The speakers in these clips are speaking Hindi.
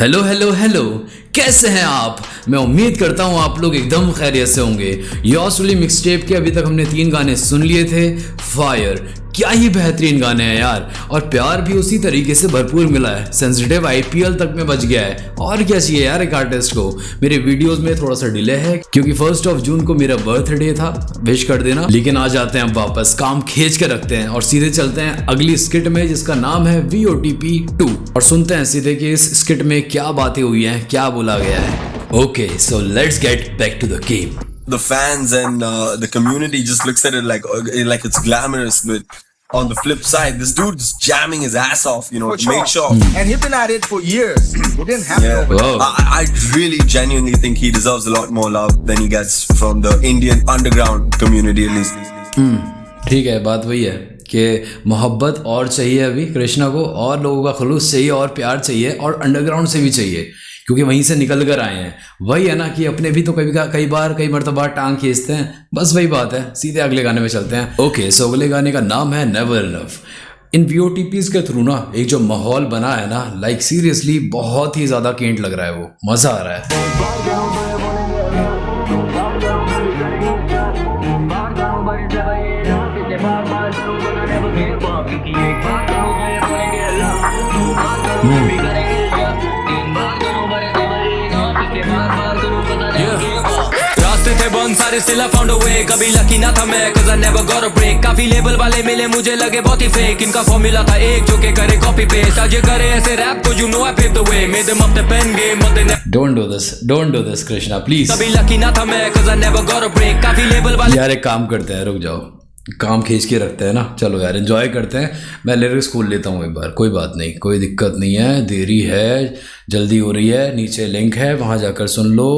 हेलो हेलो हेलो, कैसे हैं आप। मैं उम्मीद करता हूँ आप लोग एकदम खैरियत से होंगे। योसुली मिक्सटेप के अभी तक हमने 3 गाने सुन लिए थे। फायर, क्या ही बेहतरीन गाने हैं यार, और प्यार भी उसी तरीके से भरपूर मिला है। सेंसिटिव आईपीएल तक में बच गया है, और क्या चाहिए यार एक आर्टिस्ट को। मेरे वीडियोस में थोड़ा सा डिले है क्योंकि 1 जून को मेरा बर्थडे था, विश कर देना। लेकिन आ जाते हैं वापस, काम खींच के रखते हैं और सीधे चलते हैं अगली स्किट में जिसका नाम है VOTP 2, और सुनते हैं सीधे कि इस स्किट में क्या बातें हुई हैं, क्या बोला गया है। Okay, so let's get back to the game. The fans and the community just looks at it like it's glamorous, but on the flip side, this dude's jamming his ass off, to make sure. And he's been at it for years. It didn't happen Yeah, overnight. I really genuinely think he deserves a lot more love than he gets from the Indian underground community, at least. ठीक है, बात वही है कि मोहब्बत और चाहिए अभी कृष्णा को, और लोगों का खुलूस चाहिए, और प्यार चाहिए, और अंडरग्राउंड से भी चाहिए क्योंकि वहीं से निकल कर आए हैं। वही है ना कि अपने भी तो कई मर्तबा टांग खींचते हैं। बस वही बात है, सीधे अगले गाने में चलते हैं। ओके, सो अगले गाने का नाम है नेवर इनफ। इन VOTPs के थ्रू ना एक जो माहौल बना है ना, लाइक सीरियसली बहुत ही ज़्यादा केंट लग रहा है, वो मज़ा आ रहा है। रास्ते थे बंद सारे, still I found a way। कभी लकी ना था मैं, cause I never got a break। काफी लेबल वाले मिले मुझे, लगे बहुत ही फेक। इनका फॉर्मूला था एक, जो के करे कॉपी पेस्ट। आज ये करे ऐसे रैप तो you know I paved the way। Made them up the pen game, but they never Don't do this Krishna please. कभी लकी ना था मैं, cause I never got a break। काफी लेबल वाले यार एक काम करते हैं, रुक जाओ, काम खींच के रखते हैं ना। चलो यार एंजॉय करते हैं। मैं लिरिक्स खोल लेता हूँ एक बार, कोई बात नहीं, कोई दिक्कत नहीं है। देरी है, जल्दी हो रही है, नीचे लिंक है, वहां जाकर सुन लो।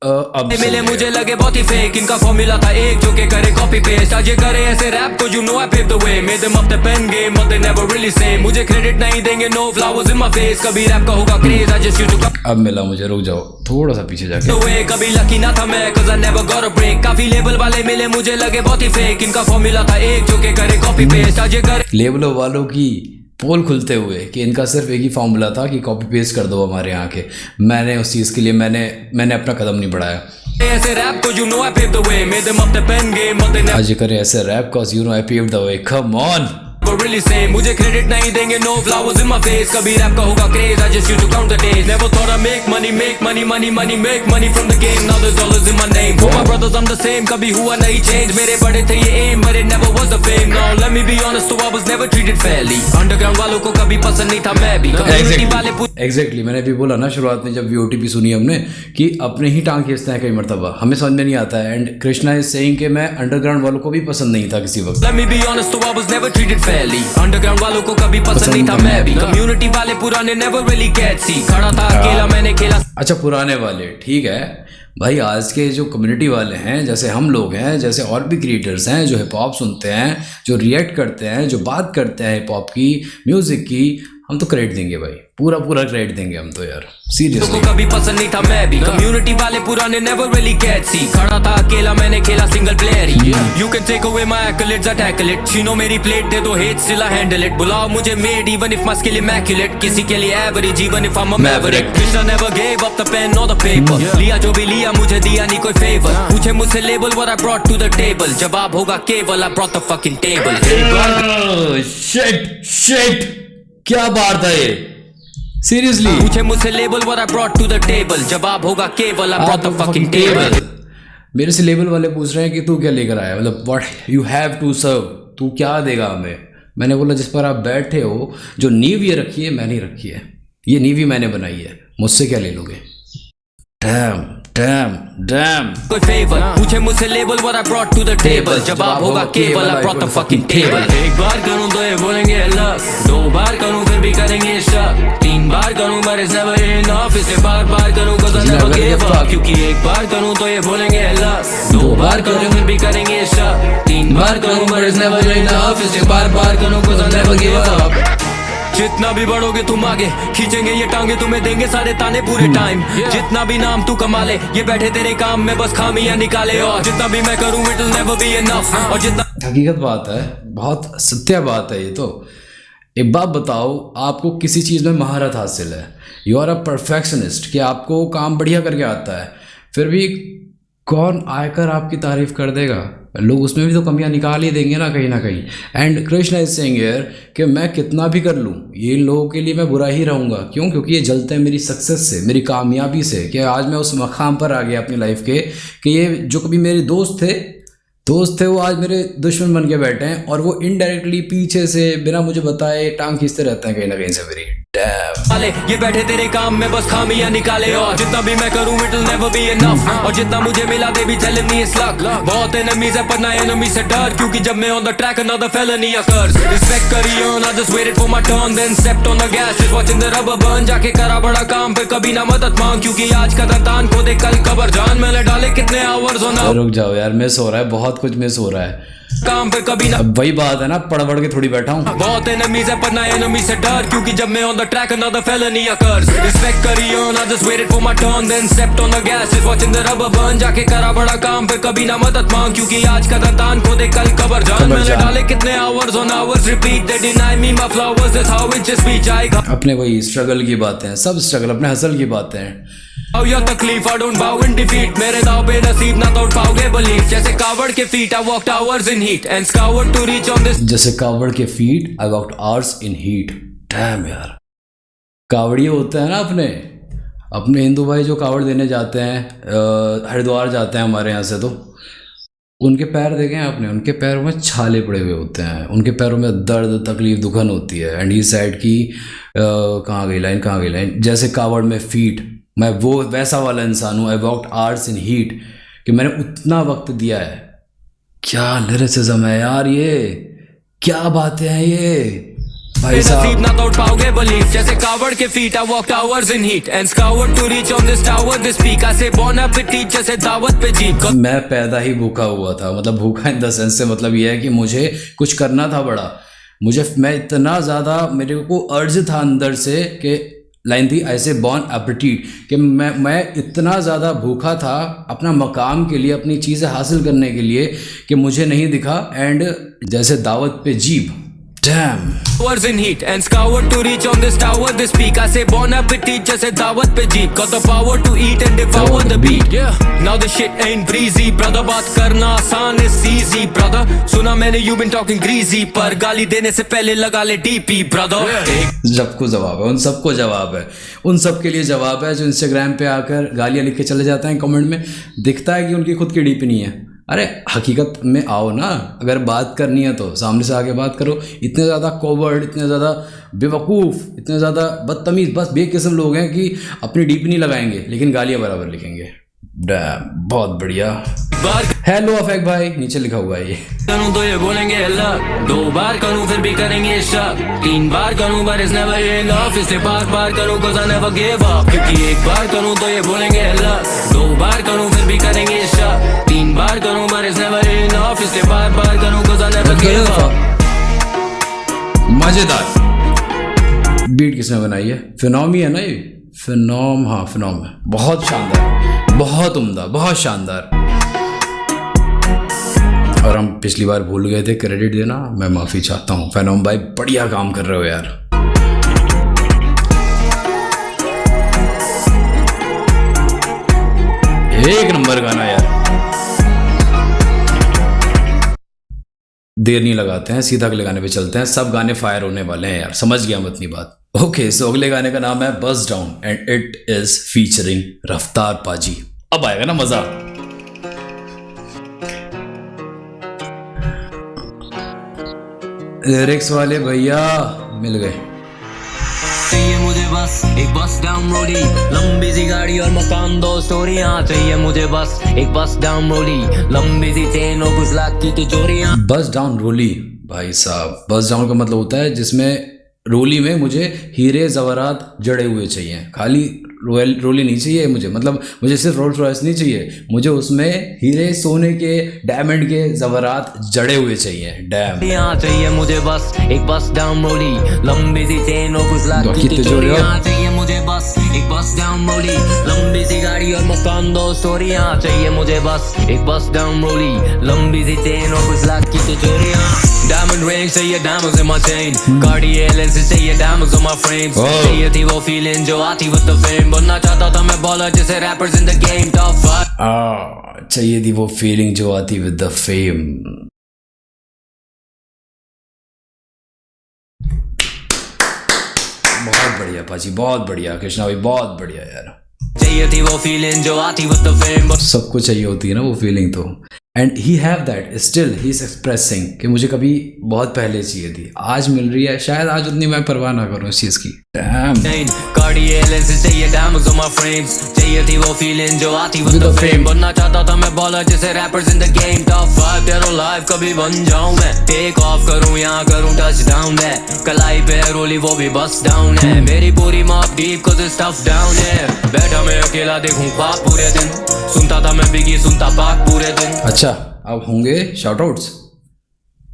अब मिले मुझे लगे बहुत ही फेक। इनका फॉर्मूला था एक, जो के करे कॉपी पेस्ट। आज ये करे ऐसे रैप तो you know I paved the way। Made them up the pen game, but they never really say। मुझे क्रेडिट नहीं देंगे, no flowers in my face। कभी रैप का होगा craze, I just used to come अब मिला मुझे, रुक जाओ थोड़ा सा पीछे जाके। the way। कभी लकी ना था मैं, cause I never got a break। काफी लेबल वाले मिले मुझे, लगे बहुत ही फेक। इनका फॉर्मूला था एक, जो के करे कॉपी पेस्ट। आज ये करे लेबलों वालों की पोल खुलते हुए कि इनका सिर्फ एक ही फॉर्मूला था कि कॉपी पेस्ट कर दो हमारे यहाँ के। मैंने उस चीज़ के लिए मैंने अपना कदम नहीं बढ़ाया। ऐसे रैप तो you know I paved the way। Made them up the pen game, but they never आज करे ऐसे rap cause you know I paved the way, come on। really say। मुझे क्रेडिट नहीं देंगे, no flowers in my face। कभी रैप का होगा craze, I just used to count the days। Never thought I'd make money make money from the game। Now there's dollars in my name। For my brothers I'm the same, कभी हुआ नहीं change। मेरे बड़े थे ये aim, but it never was the fame। Now let me be honest, so I was never treated fairly। Underground वालों को कभी पसंद नहीं था मैं भी। Community वाले एग्जैक्टली मैंने भी बोला ना शुरुआत में जब VOTP सुनी हमने कि अपने ही टांग खींचते हैं कई मरतबा, हमें समझ में नहीं आता है। एंड कृष्णा इज सेइंग कि मैं अंडरग्राउंड वालों को भी पसंद नहीं था किसी वक्त। Let me be honest, so I was never treated fairly। Underground वालों को कभी पसंद नहीं था मैं भी। कम्युनिटी वाले पुराने never really get see। खड़ा था अकेला मैंने खेला। अच्छा पुराने वाले ठीक है भाई, आज के जो कम्युनिटी वाले हैं, जैसे हम लोग हैं, जैसे और भी क्रिएटर्स हैं जो हिप हॉप सुनते हैं, जो रिएक्ट करते हैं, जो बात करते हैं हिप हॉप की, म्यूजिक की, हम तो क्रेडिट देंगे भाई, पूरा क्रेडिट देंगे हम तो यार सीरियसली। को कभी पसंद नहीं था मैं भी। कम्युनिटी वाले पुराने never really get see। खड़ा था अकेला मैंने खेला single player he. You can take away my accolades, I tackle it। छीनो मेरी प्लेट दे दो hate, still I handle it। बुलाओ मुझे made even if my skill immaculate। किसी के लिए average even if I'm a maverick। Krishna never gave up the pen or the paper। लिया जो भी लिया मुझे दिया नहीं कोई favor। पूछे मुझसे label what I brought to the table। जवाब होगा केवल I brought the fucking table। Shit क्या बात है ये सीरियसली। पूछे मुझसे label what I brought to the table। जवाब होगा केवल I brought the fucking table। मेरे से लेबल वाले पूछ रहे हैं कि तू क्या लेकर आया, मतलब what you have to serve, तू क्या देगा हमें। मैंने बोला जिस पर आप बैठे हो, जो नींव ये रखी है मैंने रखी है, ये नींव ही मैंने बनाई है, मुझसे क्या ले लोगे। डैम कोई फेवर पूछे मुझसे label what I brought to the table। जवाब होगा केवल I brought the fucking table। एक बार करूं तो ये बोलेंगे लक, 2 बार करूं फिर भी करेंगे शक, 3 बार करूं but it's never enough। इसे बार करूं cause I never give up। क्योंकि एक बार करूं तो ये बोलेंगे लक, 2 बार करूं फिर भी करेंगे शक, 3 बार करूं but it's never enough। इसे बार करूं cause I never give up। जितना भी बढ़ोगे तुम आगे, खींचेंगे ये टांगे, तुम्हें देंगे सारे ताने पूरे टाइम। जितना भी नाम तू कमा ले, ये बैठे तेरे काम में बस खामियां निकाले। और जितना भी मैं करूं it will never be enough। और जितना हकीकत बात है, बहुत सत्य बात है ये तो। एक बात बताओ, आपको किसी चीज़ में महारत हासिल है, यू आर अ परफेक्शनिस्ट, कि आपको काम बढ़िया करके आता है, फिर भी कौन आकर आपकी तारीफ कर देगा? लोग उसमें भी तो कमियां निकाल ही देंगे ना कहीं। And Krishna is saying here कि मैं कितना भी कर लूँ, ये लोगों के लिए मैं बुरा ही रहूँगा। क्यों? क्योंकि ये जलते हैं मेरी सक्सेस से, मेरी कामयाबी से, कि आज मैं उस मकाम पर आ गया अपनी लाइफ के कि ये जो कभी मेरे दोस्त थे वो आज मेरे दुश्मन बन के बैठे हैं, और वो इनडायरेक्टली पीछे से बिना मुझे बताए टांग खींचते रहते हैं कहीं ना कहीं से मेरी। वाले ये बैठे तेरे काम में बस खामियां निकाले, और जितना भी मैं करूं it will never be enough, और जितना मुझे मिला they be telling me it's luck। बहुत enemies है पर ना enemy से डर, क्योंकि जब मैं on the track another felony occurs। Respect करी on, I just waited for my turn, then stepped on the gas, just watching the rubber burn। जाके करा बड़ा काम पे कभी ना मदद मांग, क्योंकि आज का दान को दे कल कबर जान। मैंने डाले कितने hours on hours। रुक जाओ यार, मिस हो रहा है, बहुत कुछ मिस हो रहा है। काम पे कभी ना, अब वही बात है ना, पढ़ के थोड़ी बैठा हूँ। बहुत enemies है पर ना enemy से डर, क्योंकि जब मैं on the track another felony occurs। Respect करी on, I just waited for my turn, then stepped on the gas, just watching the rubber burn। जाके करा बड़ा काम पे कभी ना मदद मांग, क्योंकि आज का दान को दे कल कबर जान। मैंने डाले कितने hours on hours repeat, they deny me my flowers, that's how it just be जाएगा। अपने वही स्ट्रगल की बातें हैं, सब स्ट्रगल, अपने हसल की बातें हैं। Oh, your तकलीफ I don't bow in defeat, मेरे दाव पे नसीब ना तोड़ पाओगे belief। जैसे कावड़ के feet I walked hours in heat and scoured to reach on this। जैसे कावड़ के feet I walked hours in heat. Dam यार, कावड़िए होते हैं ना अपने हिंदू भाई जो कावड़ देने जाते हैं, हरिद्वार जाते हैं हमारे यहाँ से, तो उनके पैर देखे हैं आपने? उनके पैरों में छाले पड़े हुए होते हैं, उनके पैरों में दर्द तकलीफ दुखन होती है। एंड ही साइड की कहाँ गई लाइन, जैसे कावड़ में फीट, मैं वो वैसा वाला इंसान हूँ। I walked hours in heat, कि मैंने उतना वक्त दिया है। क्या लिरिसिज्म है यार, ये क्या बातें हैं ये भाई साहब। नसीब ना तोड़ पाओगे belief, जैसे कावड़ के feet I walked hours in heat and scoured to reach on this tower this peak। I say bon appetit, जैसे दावत पे जीप। मैं पैदा ही भूखा हुआ था, मतलब भूखा इन द सेंस से मतलब ये है कि मुझे कुछ करना था बड़ा। मैं इतना ज़्यादा, मेरे को अर्ज था अंदर से कि लाइन थी ऐसे बॉर्न एपेटिट, कि मैं इतना ज़्यादा भूखा था अपना मकाम के लिए, अपनी चीज़ें हासिल करने के लिए, कि मुझे नहीं दिखा। एंड जैसे दावत पे जीभ, dam. Hours in heat and scoured to reach on this tower this peak। I say bon appetit, जैसे दावत पे jeep. Got the power to eat and devour the beat। Yeah, now the shit ain't breezy brother, बात करना आसान is easy brother। सुना मैंने you been talking greasy, पर गाली देने से पहले लगा ले DP brother। सबको जवाब है, उन सबको जवाब है, उन सब के लिए जवाब है जो इंस्टाग्राम पे आकर गालियाँ लिख के चले जाते हैं कमेंट में। दिखता है कि उनकी खुद की डीपी नहीं है। अरे हकीकत में आओ ना, अगर बात करनी है तो सामने से आके बात करो। इतने ज़्यादा कोवर्ड, इतने ज़्यादा बेवकूफ़, इतने ज़्यादा बदतमीज़, बस बेकिस्म लोग हैं कि अपनी डीपी नहीं लगाएंगे लेकिन गालियाँ बराबर लिखेंगे। बहुत बढ़िया। हेलो अफेक भाई, नीचे लिखा हुआ है ये। करूं तो ये बोलेंगे अल्लाह, 2 बार करूं फिर भी करेंगे शक, 3 बार करूं but it's never enough, इसलिए बार करूं cause I never give up। क्योंकि 1 बार करूं तो ये बोलेंगे अल्लाह, 2 बार करूं फिर भी करेंगे शक, 3 बार करूं but it's never enough, इसलिए बार करूं cause I never give up। मजेदार बीट किसने बनाई है? फिनोमी है ना ये, फिनोम, हाँ फिनोम है। बहुत शानदार, बहुत उम्दा, बहुत शानदार। और हम पिछली बार भूल गए थे क्रेडिट देना, मैं माफ़ी चाहता हूँ। फिनोम भाई बढ़िया काम कर रहे हो यार। एक नंबर गाना यार। देर नहीं लगाते हैं, सीधा अगले गाने पे चलते हैं। सब गाने फायर होने वाले हैं यार, समझ गया मैं इतनी बात। ओके, सो अगले गाने का नाम है बस down and it is featuring रफ्तार पाजी। अब आएगा ना मजा। लिरिक्स वाले भैया मिल गए। चाहिए मुझे बस एक बस डाउन रोली, लंबी सी गाड़ी और मकान 2 स्टोरियां। चाहिए मुझे बस एक बस डाउन रोली, लंबी सी चेन और कुछ लाख की तिजोरियां। बस डाउन रोली भाई साहब, बस डाउन का मतलब होता है जिसमें रोली में मुझे हीरे जवारात जड़े हुए चाहिए। खाली रोली नहीं चाहिए मुझे, मतलब मुझे सिर्फ रोल्स रॉयस नहीं चाहिए, मुझे उसमें हीरे सोने के डायमंड के जवारात जड़े हुए चाहिए। डैम। यहाँ चाहिए मुझे बस एक बस डाउन रोली, लंबी सी चेन और कुछ लाख की तिजोरियां। चाहिए मुझे बस एक बस डाउन रोली, लंबी सी गाड़ी और मकान 2 स्टोरियां। चाहिए मुझे बस एक बस डाउन रोली, लंबी सी चेन और कुछ लाख की तिजोरियां। डायमंड diamond rings, चाहिए diamonds in my chain. Cartier lenses, चाहिए diamonds on my frames. चाहिए थी वो feeling जो आती with the fame. बनना चाहता था मैं baller जैसे rappers in the game. Top 5. चाहिए थी वो फीलिंग जो आती विद द फेम। बहुत बढ़िया पाजी, बहुत बढ़िया कृष्णा भाई, बहुत बढ़िया यार। चाहिए थी वो feeling जो आती with the fame. सबको चाहिए होती है ना वो फीलिंग तो। And he have that still, he is expressing कि मुझे कभी बहुत पहले चाहिए थी, आज मिल रही है, शायद आज उतनी मैं परवाह ना करूँ इस चीज़ की। Cartier lenses, चाहिए diamonds on my frames. चाहिए थी वो feeling जो आती with the fame. बनना चाहता था मैं baller जैसे rappers in the game. Top 5 dead or alive कभी बन जाऊं मैं। Take off करूं यहाँ करूं touchdown है। कलाई पे रोली वो भी bust down है। मेरी पूरी mop deep cause it's tough down है। बैठा मैं अकेला देखूं ख्वाब पूरे दिन। सुनता था मैं बिगी सुनता पाक पूरे दिन। अच्छा अब होंगे शाउट आउट्स,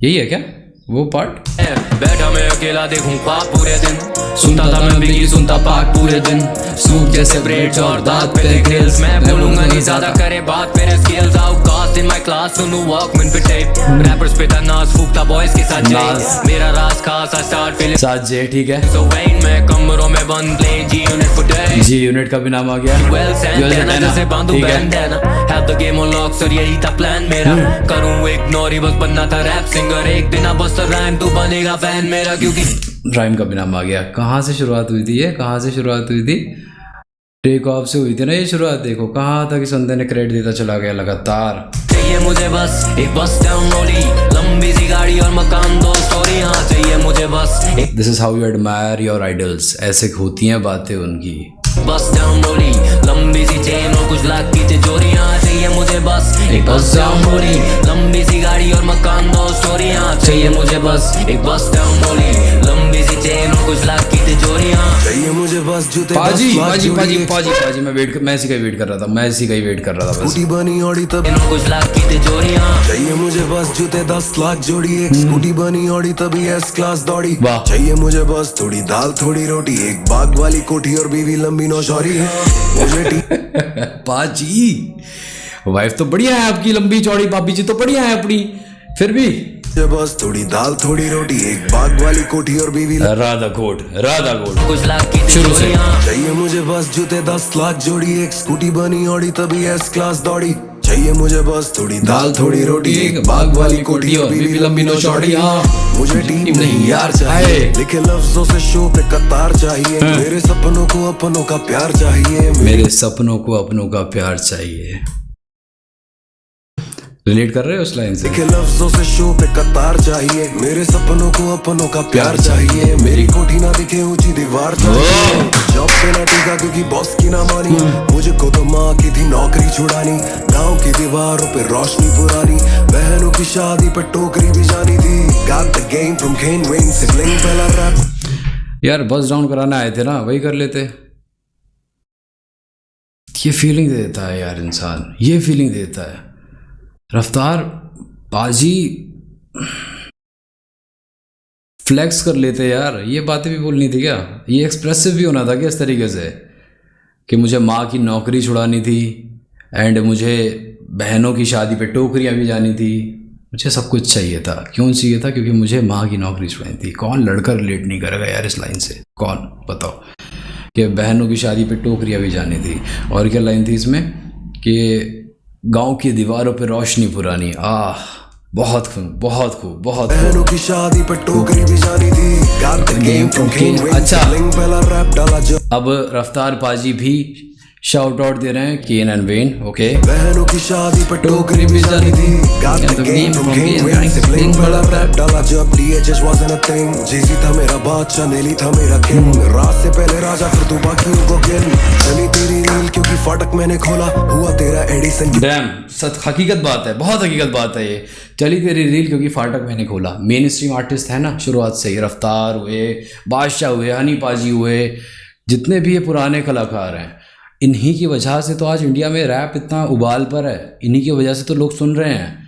यही है क्या वो पार्ट? बैठा मैं अकेला देखूं ख्वाब पूरे दिन। सुनता था मैं बिगी सुनता पाक पूरे दिन। सूप जैसे ब्रेड्स और दांत पे ग्रिल्स। मैं बोलूंगा नहीं ज्यादा करे बात मेरे skills. Outcast in my class सुनूं वॉकमैन पे टेप। रैपर्स पे था नाज फूकता बॉयज के साथ जे। मेरा राज खास आई स्टार्ट फीलिंग साथ जे, ठीक है। सो वेन मैं कमरों में बंद play G unit for day. G unit का भी नाम आ गया। वेल सैंड जैसे बांधू बैंडेना। Have the game on lock sir यही था प्लान मेरा। करूं इग्नोर ही बस बनना था रैप सिंगर। एक दिन अब बस रैम तू बनेगा फैन मेरा क्योंकि राइम का भी नाम आ गया। कहाँ से शुरुआत हुई थी ये, कहाँ से शुरुआत हुई थी? टेक ऑफ से हुई थी ना ये शुरुआत। देखो कहाँ तक इस बंदे ने क्रेडिट देता चला गया लगातार। चाहिए मुझे बस एक बस डाउन रोली। लंबी सी गाड़ी और मकान दो स्टोरी। हाँ चाहिए मुझे बस एक this is how you admire your idols, ऐसे होती हैं बातें उनकी। बस डाउन रोली। लंबी सी चेन और कुछ लाख की तिजोरियाँ। चाहिए मुझे बस एक बस डाउन रोली। लंबी सी गाड़ी और मकान दो स्टोरियाँ। चाहिए मुझे बस एक बस डाउन रोली। लंबी सी चेन और कुछ लाख की तिजोरियाँ। चाहिए मुझे बस जूते पाजी पाजी पाजी पाजी पाजी मैं इसी का ही वेट कर रहा था, मैं इसी का ही वेट कर रहा था बस। स्कूटी बनी ऑडी तब कुछ लाख की तिजोरियाँ। चाहिए मुझे बस जूते 10 लाख जोड़ी। एक स्कूटी बनी ऑडी तभी एस क्लास दौड़ी। वाह। चाहिए मुझे बस थोड़ी दाल थोड़ी रोटी। एक बाग वाली कोठी और बीवी लंबी नौशौरी। मुझे पाजी वाइफ तो बढ़िया है आपकी, लंबी चौड़ी भाभी जी तो बढ़िया है अपनी, फिर भी बस थोड़ी दाल थोड़ी रोटी। एक बाग वाली कोठी और बीवी राधा कोट कुछ लाख की शुरू से। तिजोरियाँ। चाहिए मुझे बस जूते 10 लाख जोड़ी। एक स्कूटी बनी ऑडी तभी एस क्लास दौड़ी। चाहिए मुझे बस थोड़ी दाल थोड़ी रोटी। एक बाग वाली कोठी और बीवी लंबी नौशौरी। मुझे टीम नहीं यार चाहिए। लिखे लफ्जों से शो पे कतार चाहिए। मेरे सपनों को अपनों का प्यार चाहिए। मेरे सपनों को अपनों का प्यार चाहिए। रिलेट कर रहे हो उस लाइन से? लिखे लफ्जों से शो पे कतार चाहिए। मेरे सपनों को अपनों का प्यार चाहिए। मेरी कोठी ना दिखे ऊंची दीवार चाहिए। जॉब पे ना टिका क्योंकि बॉस की ना मानी। मुझको तो माँ की थी नौकरी छुड़ानी। गाँव की दीवारों पे रोशनी पुरानी। बहनों की शादी पे टोकरी भी जानी थी। Got the game from Kane Wayne sibling पहला रैप। यार बस डाउन कराने आए थे ना, वही कर लेते। ये फीलिंग दे देता है यार इंसान, ये फीलिंग देता है। रफ्तार बाजी फ्लेक्स कर लेते यार, ये बातें भी बोलनी थी क्या? ये एक्सप्रेसिव भी होना था क्या इस तरीके से कि मुझे माँ की नौकरी छुड़ानी थी एंड मुझे बहनों की शादी पे टोकरियाँ भी जानी थी। मुझे सब कुछ चाहिए था। क्यों चाहिए था? क्योंकि मुझे माँ की नौकरी छुड़ानी थी। कौन लड़का रिलेट नहीं करेगा यार इस लाइन से? कौन बताओ? कि बहनों की शादी पे टोकरियाँ भी जानी थी। और क्या लाइन थी इसमें कि गांव की दीवारों पे रोशनी पुरानी। आह बहुत खूब बहुत खूब बहुत खूब। बहनों की शादी पे टोकरी भी जानी थी। Got the game from Kane Wayne अच्छा। sibling पहला रैप डाला जो। अब रफ्तार पाजी भी शाउट आउट दे रहे हैं केन एंड वेन। ओके बहनों की शादी पर टोकरी भी जानी थी। Got the game from Kane Wayne sibling बड़ा रैप डाला जब DHS wasn't a thing। Jay-Z था मेरा बादशाह, नेली था मेरा किंग। रात से पहले राजा फिर तू बाकियों को गिन। चली तेरी रील क्योंकि फाटक मैंने खोला। हुआ तेरा एडिसन की डैम सच हकीकत बात है, बहुत हकीकत बात है ये। चली तेरी रील क्योंकि फाटक मैंने खोला। मेन स्ट्रीम आर्टिस्ट है ना शुरुआत से ही, रफ्तार हुए, बादशाह हुए, हनी पाजी हुए, जितने भी ये पुराने कलाकार हैं, इन्हीं की वजह से तो आज इंडिया में रैप इतना उबाल पर है। इन्हीं की वजह से तो लोग सुन रहे हैं।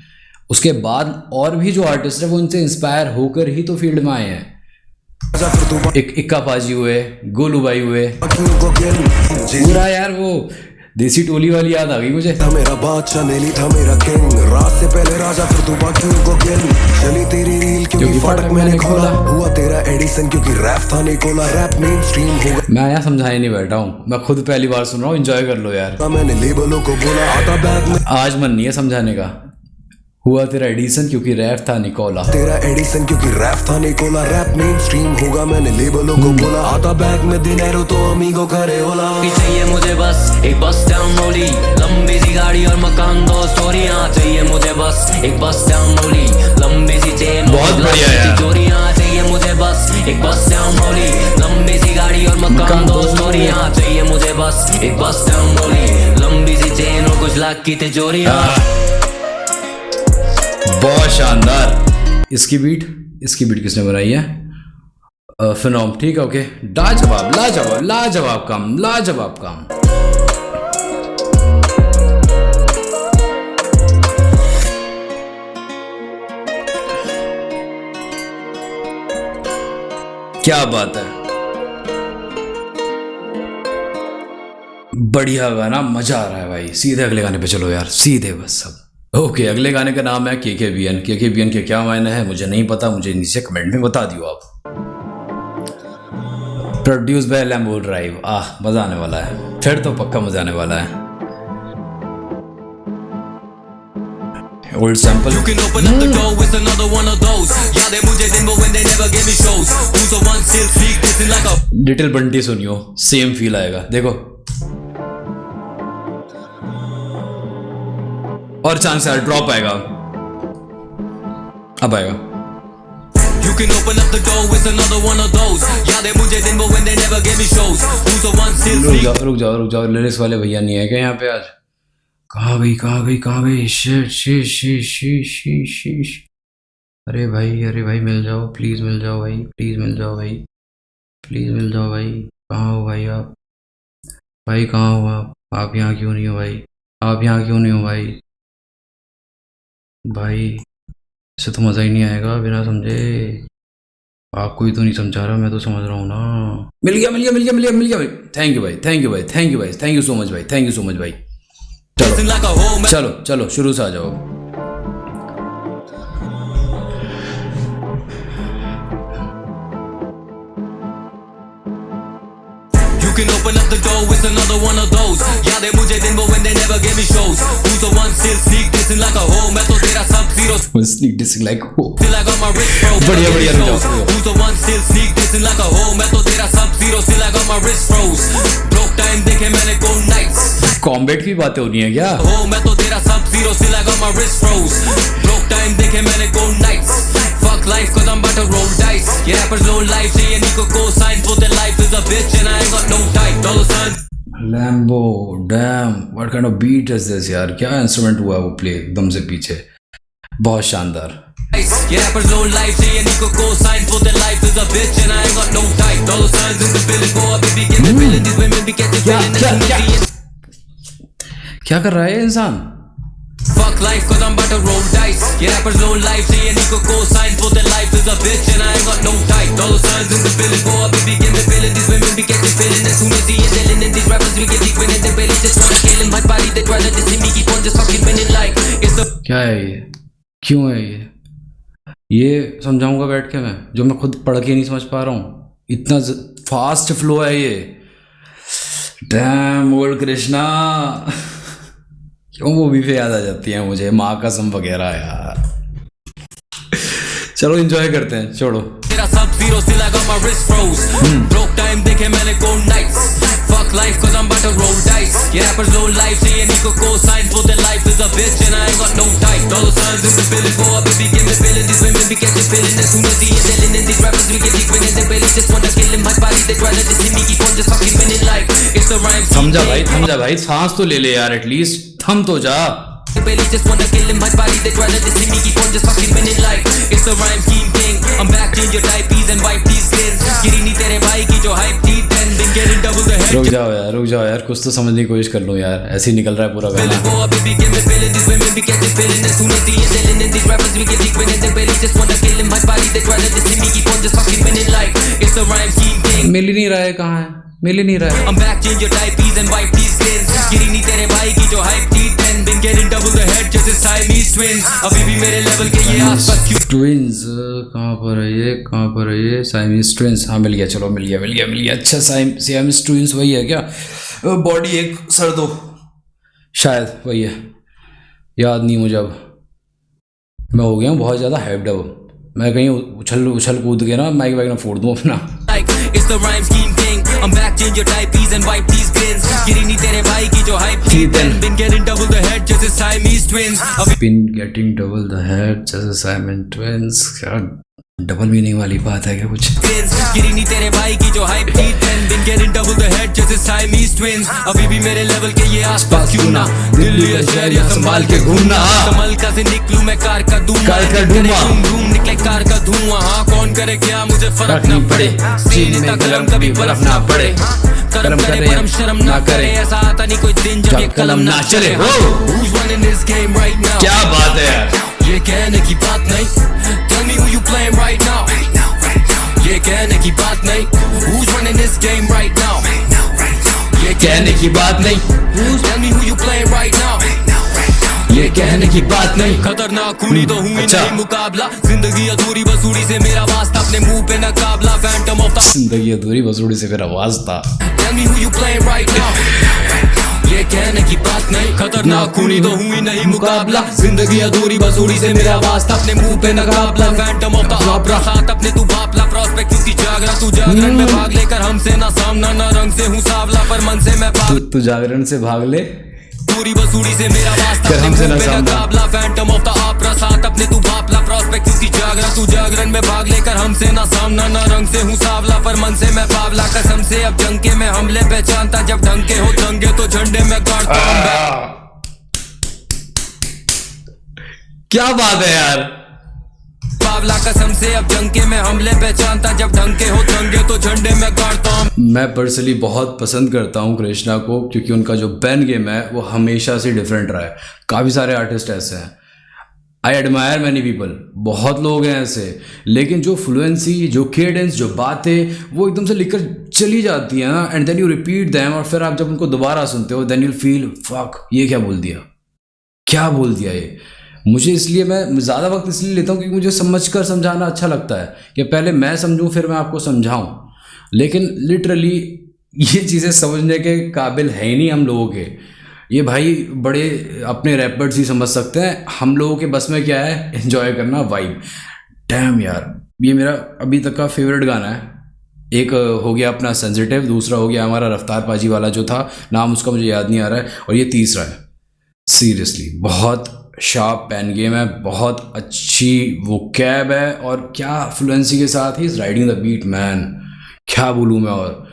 उसके बाद और भी जो आर्टिस्ट है वो इनसे इंस्पायर होकर ही तो फील्ड में आए हैं। एक इक्का पाजी हुए, गोलू भाई हुए, पूरा यार वो देसी टोली वाली याद आ गई मुझे। था मेरा बादशाह, नेली था मेरा किंग, रात से पहले राजा फिर तू बाकियों को किंग। चली तेरी रील क्योंकि फाटक मैंने खोला, हुआ तेरा एडिसन क्योंकि रैप था निकोला। रैप मेन स्ट्रीम होगा, मैं यहाँ समझाने नहीं बैठा हूँ, मैं खुद पहली बार सुन रहा हूँ, एंजॉय कर लो यार। मैंने लेबलों को बोला आता बैग में, आज मन नहीं है समझाने का। हुआ तेरा एडिसन क्योंकि रैप था निकोला, तेरा एडिसन क्योंकि रैप था निकोला। रैप मेन स्ट्रीम होगा, मैंने लेबलों को बोला आता बैग में दिनेरो तो अमीगो करे ओला। चाहिए मुझे बस एक बस डाउन रोली, लंबी सी गाड़ी और मकान दो स्टोरियां। चाहिए मुझे बस एक बस डाउन रोली, लंबी सी चेन बहुत बढ़िया यार। चोरियां। चाहिए मुझे बस एक बस डाउन रोली, लंबी सी गाड़ी और मकान दो स्टोरियां। चाहिए मुझे बस एक बस डाउन रोली, लंबी सी चेन और कुछ लाख की तिजोरियां। बहुत शानदार। इसकी बीट किसने बनाई है? फिनोम, ठीक है, ओके। लाजवाब लाजवाब लाजवाब काम, लाजवाब काम। क्या बात है, बढ़िया गाना, मजा आ रहा है भाई। सीधे अगले गाने पे चलो यार, सीधे बस सब। ओके, अगले गाने का नाम है केकेबीएन। केकेबीएन के क्या मायने हैं मुझे नहीं पता, मुझे नीचे कमेंट में बता दियो आप। Produce by Lambo drive. मजा आने वाला है, फिर तो पक्का मजा आने वाला है। Old sample. You can open up the door with another one of those. याद है मुझे दिन वो when they never gave me shows. Who's the one still speak this in like a little Bunty सुनियो, सेम फील आएगा, देखो। और चांस यार ड्रॉप आएगा, अब आएगा। You can open up the door with another one of those. याद है मुझे दिन वो when they never gave me shows. Who's the one still speak? रुक जाओ, लिरिक्स वाले भैया नहीं है क्या यहाँ पे आज? कहाँ गई? शीश। अरे भाई मिल जाओ, प्लीज मिल जाओ भाई, प्लीज मिल जाओ भाई। कहाँ हो भाई आप? भाई कहाँ हो आप यहाँ क्यों नहीं हो भाई? भाई इससे तो मज़ा ही नहीं आएगा बिना समझे। आपको ही तो नहीं समझा रहा, मैं तो समझ रहा हूँ ना। मिल गया भाई। थैंक यू भाई, थैंक यू सो मच भाई। चलो शुरू से आ जाओ। You can open up the door with another one of those. याद है मुझे दिन वो when they never gave me shows. Who's the one still sneak dissing like a hoe? मैं तो तेरा सब zero स्नीक डिसिंग लाइक हो। still I got my wrist froze. बढ़िया रुक जाओ। Who's the one still sneak dissing like a hoe? मैं तो तेरा सब zero still I got my wrist froze. Broke time देखे मैंने cold nights. कॉम्बैट की बातें होनी है क्या? हो मैं तो तेरा सब zero still I got my wrist froze. Broke time देखे मैंने cold nights. Fuck life cause I'm about to roll dice. Yeah rappers low life चाहिए Nico co-sign for their life is a bitch and I ain't got no type. Dollar signs. Lambo, damn, what kind of beat is this यार? क्या इंस्ट्रूमेंट हुआ है वो प्ले एकदम से पीछे, बहुत शानदार। Yeah rappers low life चाहिए Nico co-sign for their life is a bitch and I ain't got no type. Dollar signs in the building go up baby give me feeling these women be catching feeling. क्या कर रहा है ये इंसान? Fuck life cause I'm about to roll dice. Yeah rappers low life चाहिए Nico co-sign for their life is a bitch and I ain't got no type. Dollar signs in the building go up baby give me feeling these women be catching feeling as soon as he is yelling and these rappers we get deep in they barely just wanna kill him. My body they try to see me keep on just fucking winning like it's the क्या है ये? क्यों है ये समझाऊंगा बैठ के मैं, जो मैं खुद पढ़ के नहीं समझ पा रहा हूँ। इतना फास्ट फ्लो है ये। Dam old Krishna. क्यों मूवी पे याद आ जाती है मुझे, माँ कसम वगैरह यार। चलो एंजॉय करते हैं, छोड़ो। तेरा सब zero still I got my wrist froze. Broke time देखे मैंने cold nights. Fuck life cause I'm about to roll dice. Yeah rappers low life चाहिए Nico co-sign for their life is a bitch and I ain't got no type. Dollar signs in the building go up baby give me feeling these women be catching feeling as soon as he is yelling and these rappers we get deep in they barely just wanna kill him. My body they try to see me keep on just fucking winning like it's the rhyme. समझा भाई, सांस तो ले ले यार, एटलीस्ट थम तो जा। They barely just wanna kill him. My body they try to see me keep on just fucking winning like it's the rhyme scheme king. I'm back change your diapers and wipe these skins. गिरी नहीं तेरे भाई की जो hype थी then been getting double the head. रुक जाओ यार, कुछ तो समझने की कोशिश कर लो यार, ऐसे ही निकल रहा है पूरा गाना। Go up baby give me feeling these women be catching feeling as soon as he is yelling and these rappers we get deep in they barely just wanna kill him. My body they try to see me keep on just fucking winning like it's the rhyme scheme king. मिल ही नहीं रहा है, कहाँ है? मिल ही नहीं रहा है। I'm back change your diapers and wipe these skins. गिरी नहीं तेरे की जो हाइप थी 10 been getting double the head जैसे साइमीज ट्विंस अभी भी मेरे लेवल के ये आसपास क्यों ट्विंस कहाँ पर है ये, कहाँ पर है ये? साइमीज ट्विंस, हाँ मिल गया, चलो मिल गया। अच्छा साइमीज ट्विंस वही है क्या? बॉडी एक सर दो, शायद वही है, याद नहीं मुझे अब। मैं हो गया हूँ बहुत ज़्यादा हाइप्ड अब, मैं कहीं उछल कूद के ना माइक वाइक ना फोड़ दूँ अपना। like it's the rhyme scheme king I'm back change your type P's and wipe these grins गिरी नहीं तेरे भाई की जो hype थी 10 been getting double the head जैसे Siamese twins Been getting double the head जैसे Siamese twins, क्या डबल मीनिंग वाली बात है क्या कुछ? गिरी नहीं तेरे भाई की जो hype थी 10 been getting double the head जैसे Siamese twins अभी भी मेरे लेवल के ये आसपास क्यों ना दिल्ली या शहर या संभाल के घूमना कमल का से निकलूं मैं कार का धुआं निकले कार का धुआं हाँ कौन करे क्या मुझे फर्क ना पड़े सीने तक कलम कभी बर्फ ना पड़े कर्म करे परम शर्म ना करे ऐसा आता नहीं कोई दिन जब ये कलम ना चले Who's running this game right now क्या बात है यार, ये कहने की बात नहीं Tell me who you playing right now ये कहने की बात नहीं Who's running this game right now ये कहने की बात नहीं, Tell me who you playing right now ये कहने की बात नहीं। खतरनाक खूनी तो हूँ ही अच्छा। नहीं मुकाबला जिंदगी अधूरी बसूड़ी से मेरा वास्ता अपने मुंह पे नकाबला फैंटम ऑफ द जिंदगी अधूरी बसूड़ी से मेरा वास्ता। Tell me who you playing right now ये कहने की बात नहीं खतरनाक खूनी तो हूँ ही नहीं मुकाबला जिंदगी अधूरी बसूड़ी से मेरा वास्ता अपने मुंह पे नकाबला फैंटम ऑफ द ऑपरा साथ अपने तू बापला प्रॉस्पेक्ट क्योंकि जागरा तू जागरण में भाग लेकर हमसे ना सामना ना रंग से हूँ सावला पर मन से मैं तू जागरण से भाग ले, पूरी बसूड़ी से मेरा वास्ता कर हमसे ना अपने सामना। नकाबला फैंटम ऑफ द ऑपरा साथ अपने तू बापला प्रॉस्पेक्ट क्योंकि जागरा तू जागरण में भाग लेकर हमसे ना सामना ना रंग से हूँ सावला पर मन से मैं पावला कसम से अब जंके में हमले पहचानता जब ढंके हो दंगे तो झंडे में गाड़ता हूं मैं। क्या बात है यार, पावला कसम से अब जंके में हमले पहचानता जब ढंके हो दंगे तो झंडे में गाड़ता हूं मैं पर्सनली बहुत पसंद करता हूँ कृष्णा को, क्योंकि उनका जो बैन गेम है वो हमेशा से डिफरेंट रहा है। काफ़ी सारे आर्टिस्ट ऐसे हैं, आई एडमायर मैनी पीपल, बहुत लोग हैं ऐसे, लेकिन जो फ्लुएंसी, जो केडेंस, जो बातें वो एकदम से लिखकर चली जाती हैं ना, and then you repeat them, और फिर आप जब उनको दोबारा सुनते हो देन यू फील फक, ये क्या बोल दिया, क्या बोल दिया ये। मुझे इसलिए मैं ज़्यादा वक्त इसलिए लेता हूँ क्योंकि मुझे समझकर समझाना अच्छा लगता है कि पहले मैं समझूँ फिर मैं आपको समझाऊँ, लेकिन लिटरली ये चीज़ें समझने के काबिल है ही नहीं हम लोगों के। ये भाई बड़े अपने रैपर्स ही समझ सकते हैं, हम लोगों के बस में क्या है, एंजॉय करना, वाइब। डैम यार, ये मेरा अभी तक का फेवरेट गाना है। एक हो गया अपना सेंसिटिव, दूसरा हो गया हमारा रफ्तार पाजी वाला जो था, नाम उसका मुझे याद नहीं आ रहा है, और ये तीसरा है। सीरियसली बहुत शार्प पेन गेम है, बहुत अच्छी वो कैब है, और क्या फ्लुएंसी के साथ ही is riding the beat man, क्या बोलूँ मैं। और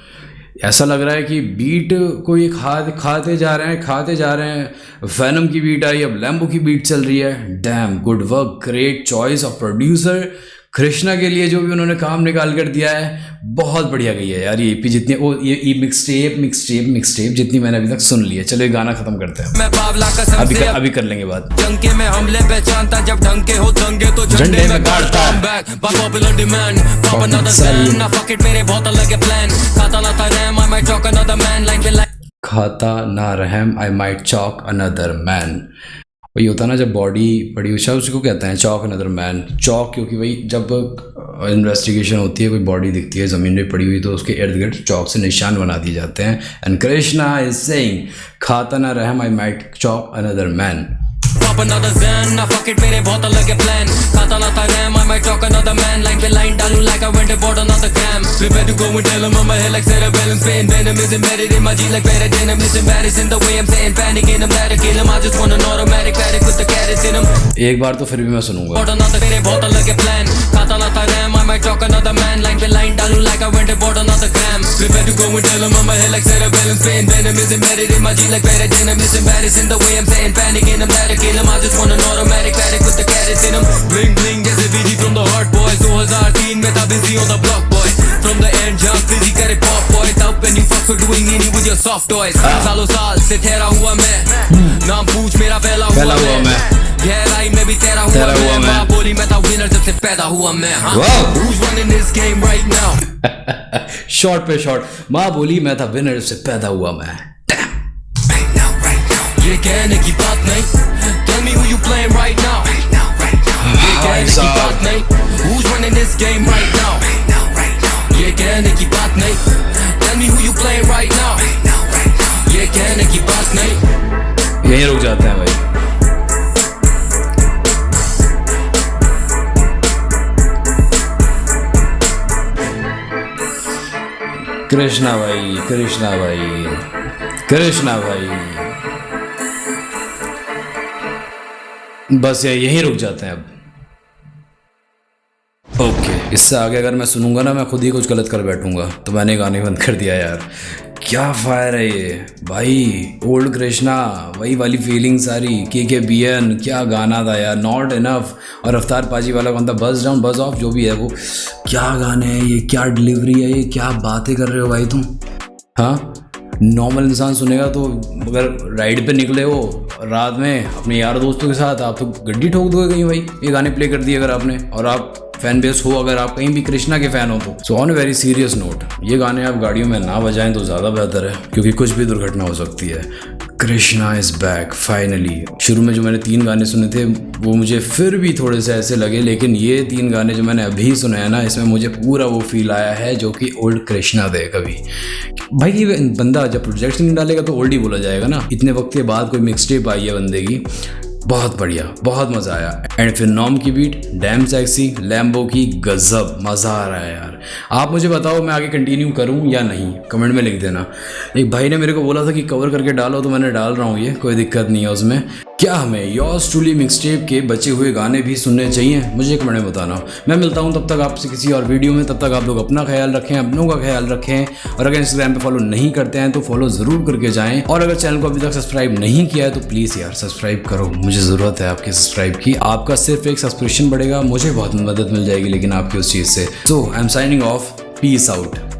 ऐसा लग रहा है कि बीट को ये खाते जा रहे हैं। वैनम की बीट आई, अब लैम्बो की बीट चल रही है। Damn good work, great choice of producer Krishna के लिए, जो भी उन्होंने काम निकाल कर दिया है, बहुत बढ़िया गई है यार। ये ईपी जितनी ये मिक्सटेप जितनी मैंने अभी तक सुन ली है। चलो ये गाना खत्म करते हैं, मैं पावला कसम से अभी कर लेंगे बात। जंके में हमले पहचानता जब ढंके हो दंगे तो झंडे में गाड़ता हूं back by popular demand pop another stand ना fuck it मेरे बहुत अलग है प्लान खाता ना था RAM I might chalk another man line पे line खाता ना रहम I might chalk another man. वही होता है ना, जब बॉडी पड़ी हुई है उसको कहते हैं चॉक अनदर मैन। चॉक क्योंकि भाई जब इन्वेस्टिगेशन होती है, कोई बॉडी दिखती है ज़मीन में पड़ी हुई, तो उसके इर्द गिर्द चॉक से निशान बना दिए जाते हैं। एंड कृष्णा इज सेइंग खाता ना रहम I might chalk another man. pop another zen ना fuck it मेरे बहुत अलग है प्लान खाता ना था RAM I might chalk another man line पे line डालूं like I went and bought another cam prepare to go and tell him I'm a hell like cerebellum pain venom is embedded in my G like paradigm listen embarrassing the way I'm saying panic in him let it kill him I just want an automatic addict with the carrots in him एक बार तो फिर भी मैं सुनूंगा। bought another मेरे बहुत अलग है प्लान खाता ना था RAM I might chalk another man line पे line डालूं like I went and bought another cam prepare to go and tell him I'm a hell like cerebellum pain venom is embedded in my G like paradigm listen embarrassing the way I'm saying panic in him let it kill him I just want an automatic addict with the carrots in him bling bling जैसे BG from the hard boys 2003 में था busy on the block boy from the end jump busy करे pop boy तब when you fuck for doing any with your soft toys सालों साल से ठहरा हुआ मैं नाम पूछ मेरा फैला हुआ मैं गहराई में भी तेरा हुआ मैं माँ बोली मैं था विनर जब से पैदा हुआ मैं Who's running this game right now short पे शॉर्ट, माँ बोली मैं था विनर जब से पैदा हुआ मैं। ये कहने की बात नहीं, tell me who you playing right now. ये कहने की बात नहीं, who's running this game right now. ये कहने की बात नहीं, tell me who you playing right now. ये कहने की बात नहीं. यहीं रुक जाते हैं भाई. कृष्णा भाई, कृष्णा भाई, कृष्णा भाई. बस यहीं रुक जाते हैं अब. ओके, इससे आगे अगर मैं सुनूंगा ना मैं खुद ही कुछ गलत कर बैठूंगा, तो मैंने गाने बंद कर दिया यार. क्या फायर है ये भाई. ओल्ड कृष्णा, वही वाली फीलिंग सारी. KKBN, क्या गाना था यार. Not enough. और अवतार पाजी वाला कौन था, बज डाउन बज ऑफ, जो भी है वो. क्या गाने हैं ये, क्या डिलीवरी है ये, क्या बातें कर रहे हो भाई तुम. हाँ, नॉर्मल इंसान सुनेगा तो अगर राइड पे निकले हो रात में अपने यार दोस्तों के साथ, आप तो गड्डी ठोक दोगे कहीं भाई. ये गाने प्ले कर दिए अगर आपने, और आप फैन बेस हो, अगर आप कहीं भी कृष्णा के फैन हो तो. So on very serious note, ये गाने आप गाड़ियों में ना बजाएं तो ज़्यादा बेहतर है, क्योंकि कुछ भी दुर्घटना हो सकती है. Krishna is back finally. शुरू में जो मैंने 3 गाने सुने थे वो मुझे फिर भी थोड़े से ऐसे लगे, लेकिन ये 3 गाने जो मैंने अभी सुने हैं ना, इसमें मुझे पूरा वो फील आया है जो कि ओल्ड कृष्णा दे. कभी भाई ये बंदा जब प्रोजेक्ट नहीं डालेगा तो ओल्ड ही बोला जाएगा ना. इतने वक्त के बाद कोई मिक्स टेप आई है बंदे की, बहुत बढ़िया, बहुत मज़ा आया. एंड फिर नॉम की बीट, डैम सेक्सी, लैम्बो की गजब, मज़ा आ रहा है यार. आप मुझे बताओ मैं आगे कंटिन्यू करूं या नहीं, कमेंट में लिख देना. एक भाई ने मेरे को बोला था कि कवर करके डालो, तो मैंने डाल रहा हूँ, ये कोई दिक्कत नहीं है उसमें. क्या हमें योर्स ट्रूली मिक्सटेप के बचे हुए गाने भी सुनने चाहिए, मुझे कमेंट में बताना. मैं मिलता हूँ तब तक आपसे किसी और वीडियो में. तब तक आप लोग अपना ख्याल रखें, अपनों का ख्याल रखें. और अगर इंस्टाग्राम पे फॉलो नहीं करते हैं तो फॉलो ज़रूर करके जाएं. और अगर चैनल को अभी तक सब्सक्राइब नहीं किया है तो प्लीज़ यार सब्सक्राइब करो, मुझे ज़रूरत है आपके सब्सक्राइब की. आपका सिर्फ एक सब्सक्रिप्शन बढ़ेगा, मुझे बहुत मदद मिल जाएगी लेकिन आपकी उस चीज़ से. So I am signing off. Peace out.